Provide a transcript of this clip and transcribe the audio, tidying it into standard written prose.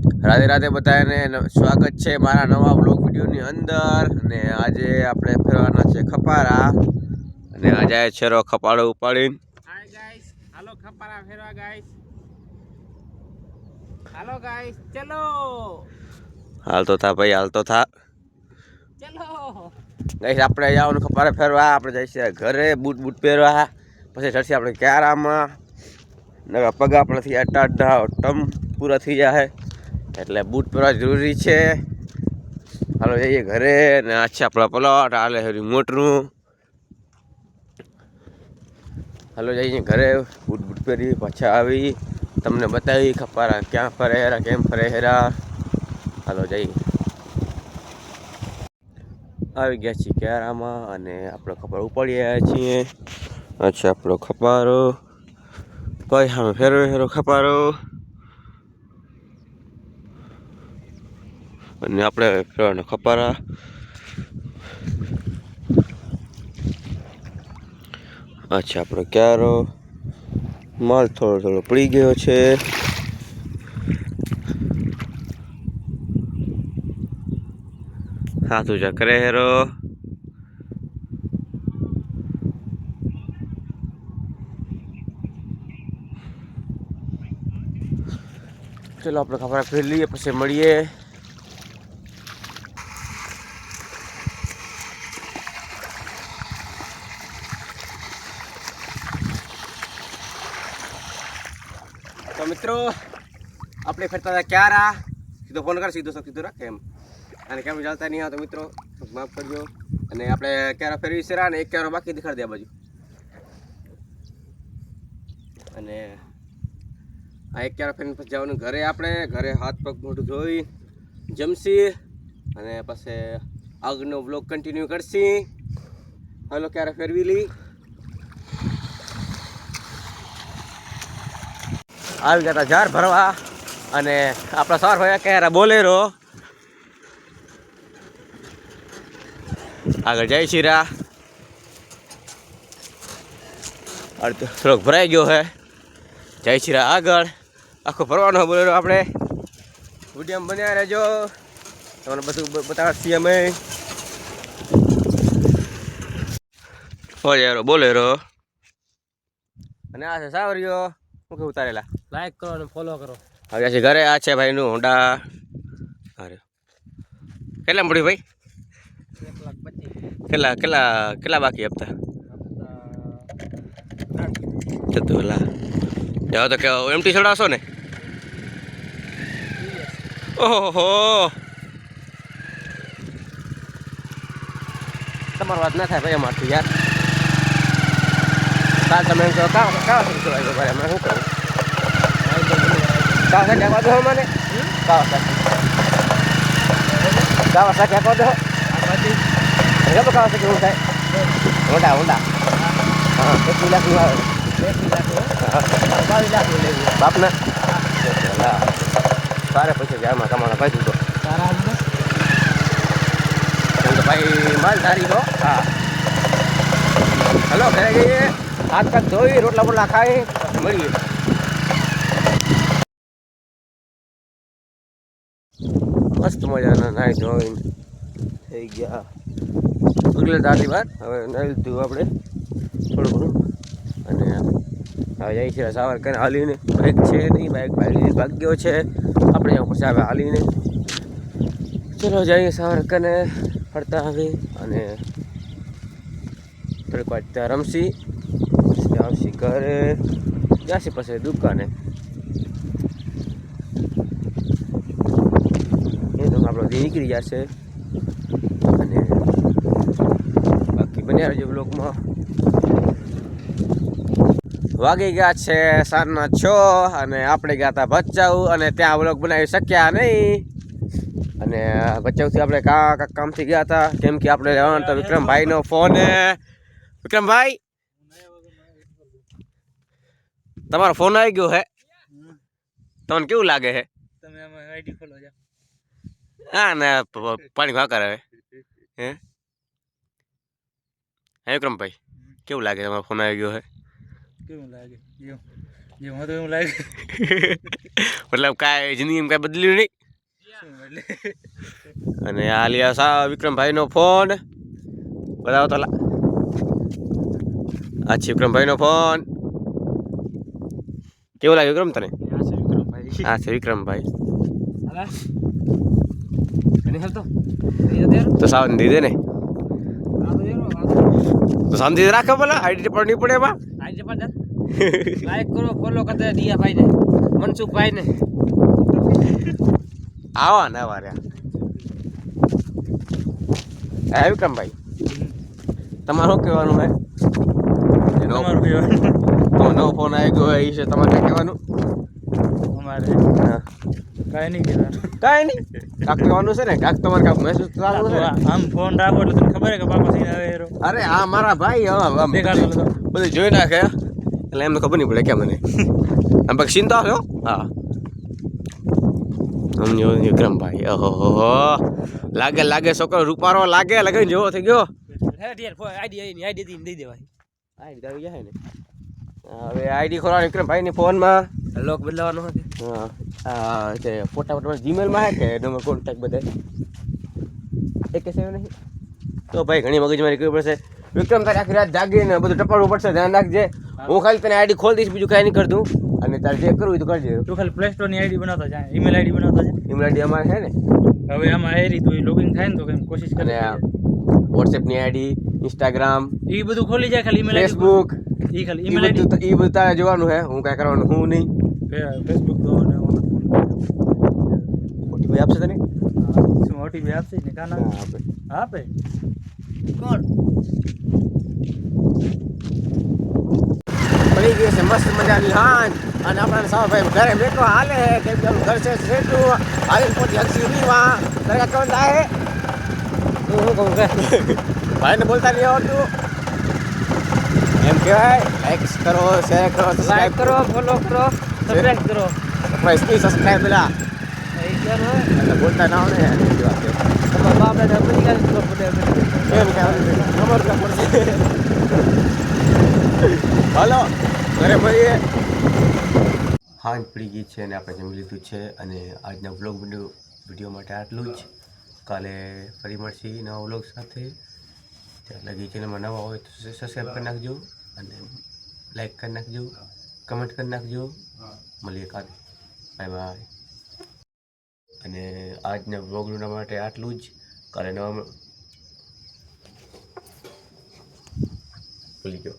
રાધે રાધે બધાને સ્વાગત છે મારા નવા બ્લોગ વિડીયોની અંદર। અને આજે આપણે ફરવાના છે ખપારા અને આજે છેરો ખપાડો ઉપાડીને હાય ગાઈસ હાલો ખપારા ફેરવા ગાઈસ હાલો ગાઈસ ચલો હાલતો થા ભાઈ હાલતો થા ચલો ગાઈસ આપણે જવાનું ખપારા ફેરવા। આપણે જઈશું ઘરે બૂટ બૂટ પહેરવા પછી ચડશે આપણે ક્યારામાં નવા પગ આપણેથી અટાડા ટમ પૂરા થઈ જાય એટલે બૂટ પહેરવા જરૂરી છે। હાલો જઈએ ઘરે ને આ છે આપણા પ્લોટ હાલે હરી મોટરું। હાલો જઈએ ઘરે બૂટ બૂટ પહેરી પાછા આવી તમને બતાવી ખપારા ક્યાં ફરે હેરા કેમ ફરે હેરા। હાલો જઈએ આવી ગયા છીએ ક્યારામાં અને આપણે ખપારો ઉપાડી આવ્યા છીએ। અચ્છા આપણો ખપારો ભાઈ હા ફેરો ફેરો ખપારો અને આપણે ફેરવાનો ખપારા। અચ્છા આપણો ક્યારો માલ થોડો થોડો પડી ગયો છે। હા તું જા કરે હેરો ચલો આપણે ખબર ફેર લઈએ પછી મળીએ। તો મિત્રો આપણે ફરતા હતા ક્યારા સીધો ફોન કર સીધો સીધો રાખે એમ અને કેમ ચાલતા નહીં આવતો મિત્રો માફ કરજો। અને આપણે ક્યારા ફેરવી છે ને એક ક્યારો બાકી દેખાડી દે બાજુ અને આ એક ક્યારો ફેરીને પછી જવાનું ઘરે। આપણે ઘરે હાથ પગ મોઢું ધોઈ જમશી અને પછી આગળનો બ્લોગ કન્ટિન્યુ કરશી। હાલો ક્યારે ફેરવી લઈ આવી ગયા હતા જાર ભરવા અને આપણા સર હોય ક્યારે બોલેરો આગળ જય શીરા અડધો થોડોક ભરાઈ ગયો હે જય શીરા આગળ આખો ભરવાનો બોલેરો। આપણે વિડીયો બન્યા રહેજો તમને બધું બતાવશી અમે। બોલેરો અને આ છે સાવરિયો મુકે ઉતારેલા લાઈક કરો અને ફોલો કરો। હવે છે ઘરે આ છે ભાઈનું હોન્ડા અરે કેટલા પડ્યું ભાઈ 1,25,000 કેટલા કેટલા કેટલા બાકી હપ્તા ચતુલા જાઓ તો કે એમટી ચડાવશો ને ઓહો તમારી વાત ના થાય ભાઈ અમારથી યાર કાલ તમે એમ કહો કાવા ભાઈ અમે શું કહું કાવા સાથે આપવા દો મને કાવા સાથે આપવા દો કાવા સાથે શું થાય હોન્ડા હોન્ડા હા 1 લાખ નું આવે 22 લાખ નું લેવું બાપને સારા પૈસા જામાં કમાણા ભાઈ દીધો તો ભાઈ માલ સારી દો હા હલો ઘરે જઈએ હાથ પગ ધોઈ રોટલા બોટલા ખાઈ મળીએ। મસ્ત મજાના નાહી ધોઈને થઈ ગયા અગલે દાદી વાત હવે નાહી લીધું આપણે થોડું ઘણું અને હવે જાય છે સાવર કરીને હાલીને બાઇક છે નહીં બાઇક ભાગ્યો છે આપણે અહીંયા પછી આવે હાલીને ચલો જઈએ સાવર કરીને ફરતા આવી અને થોડીક વાર ત્યાં રમશી પછી આવશી ઘરે જશે પછી દુકાને એ તો આપણો નીકળી જશે અને બાકી બન્યા રહેજો બ્લોકમાં। વાગી ગયા છે 6:30 અને આપણે ગયા હતા ભચાઉ અને ત્યાં બ્લોગ બનાવી શક્યા નહીં અને ભચાઉથી આપણે કામથી ગયા હતા કેમ કે આપણે રહેવાનો તો વિક્રમભાઈનો ફોન હે વિક્રમભાઈ તમારો ફોન આવી ગયો હે તમને કેવું લાગે હે તમે આમાં આઈડી ખોલો જા હા ને પાણી ભાવ કરે હે વિક્રમભાઈ કેવું લાગે તમારો ફોન આવી ગયો હે કેવું લાગે જે હું તો એવું લાગે મતલબ કાંઈ જિંદગીમાં કાંઈ બદલ્યું નહીં. શું એટલે અને આ લ્યા સા વિક્રમભાઈનો ફોન બતાવો તો લા. આ છે વિક્રમભાઈનો ફોન. કેવો લાગ્યો વિક્રમ તને? આ છે વિક્રમભાઈ આ છે વિક્રમભાઈ. હાલા કને હાલતો એ તો તો સાવન દીધે ને આ તો એરો તો શાંતિ રાખો બોલા આઈડી પર નહીં પડે એમાં. આજે પણ લાઈક કરો ફોલો કરતા દિયા ભાઈ ને મનસુખ ભાઈ ને આવા ને આવા રહ્યા. હા વિક્રમભાઈ તમારું શું કહેવાનું હે? તમારું કહેવાનું તો નવો ફોન આવી ગયો એ છે તમારે ક્યાં કહેવાનું? અમારે હા કાંઈ નહીં કહેવાનું કાંઈ નહીં કાક કહેવાનું છે ને કાક તમારે કાક મહેસૂસ થવાનું છે ને. આમ ફોન રાખો એટલે તને ખબર હે કે બાપા થઈને આવે એરો અરે આ મારા ભાઈ આમ દેખાડો તો બધું જોઈ નાખે એટલે એમને ખબર નહીં પડે કેમ મને આમ બાકી ચિંતા છો. હા સમજો વિક્રમભાઈ. ઓહો લાગે લાગે છોકરો રૂપારો લાગે લગન જેવો થઈ ગયો. હે યાર ફોન આઈડી દઈ દેવાય આઈડી આવી જાય ને હવે આઈડી ખોલવાની વિક્રમભાઈની ફોનમાં લોક બદલાવાનો હતો હા આ તે ફોટા ફોટા જીમેલમાં હે કે નંબર કોન્ટેક્ટ બધા એક સેવ નહીં તો ભાઈ ઘણી મગજમારી કરવી પડશે. વિક્રમ તારે આખી રાત જાગીને બધું ટપાડવું પડશે ધ્યાન રાખજે. હું ખાલી તને આઈડી ખોલી દઈશ બીજું કાંઈ નહીં કર દઉં અને તારે જે કરવું હોય તો કરજે. તું ખાલી પ્લે સ્ટોરની આઈડી બનાવતો જાય ઈમેલ આઈડી બનાવતો જાય ઈમેલ આઈડી અમારે છે ને હવે આમાં એ રીત લોગિન થાય ને તો કેમ કોશિશ અને કરે વોટ્સએપની આઈડી ઇન્સ્ટાગ્રામ એ બધું ખોલી જાય ખાલી ઈમેલ આઈડી ફેસબુક એ ખાલી એ ઈમેલ આઈડી બધું તારે જોવાનું હે. હું કાંઈ કરવાનું હું નહીં. ફેસબુક તો ને ઓટીપી આપશે તને? શું ઓટીપી આપશે ને કાના હા આપે. આપે કોણ પડી ગઈ છે મસ્ત મજાની હાંજ અને આપણા સાવ ભાઈ ઘરે બેઠો હાલે કેમ કે ઘર છે સેટું હાલે પોતી હસી ઉનીમાં દરગાહ કોણ થાય હું કહું કે ભાઈને બોલતા નહીં આવડતું એમ કહેવાય. લાઈક કરો શેર કરો લાઈક સબસ્ક્રાઈબ કરો ફોલો કરો સબસ્ક્રાઇબ કરો સબસ્ક્રાઈબ પેલા એ ક્યાં હોય એટલે બોલતા ના આવડે ને એવી વાત છે. તમારા બાપને તો બધી ગાલી ખબર પડે કેમ કે ખબર ના પડશે. હાલો ઘરે મળીએ. હાંજ પડી ગઈ છે અને આપણે જમી લીધું છે અને આજના વ્લોગ વિડીયો માટે આટલું જ. કાલે ફરી મળશી નવા વ્લોગ સાથે. ત્યાં લગી ચેનલમાં નવા હોય તો સબસ્ક્રાઈબ કરી નાખજો અને લાઈક કરી નાખજો કમેન્ટ કરી નાખજો. મળીએ કાલે બાય બાય. અને આજના વ્લોગના માટે આટલું જ. કાલે નવા ભૂલી ગયો.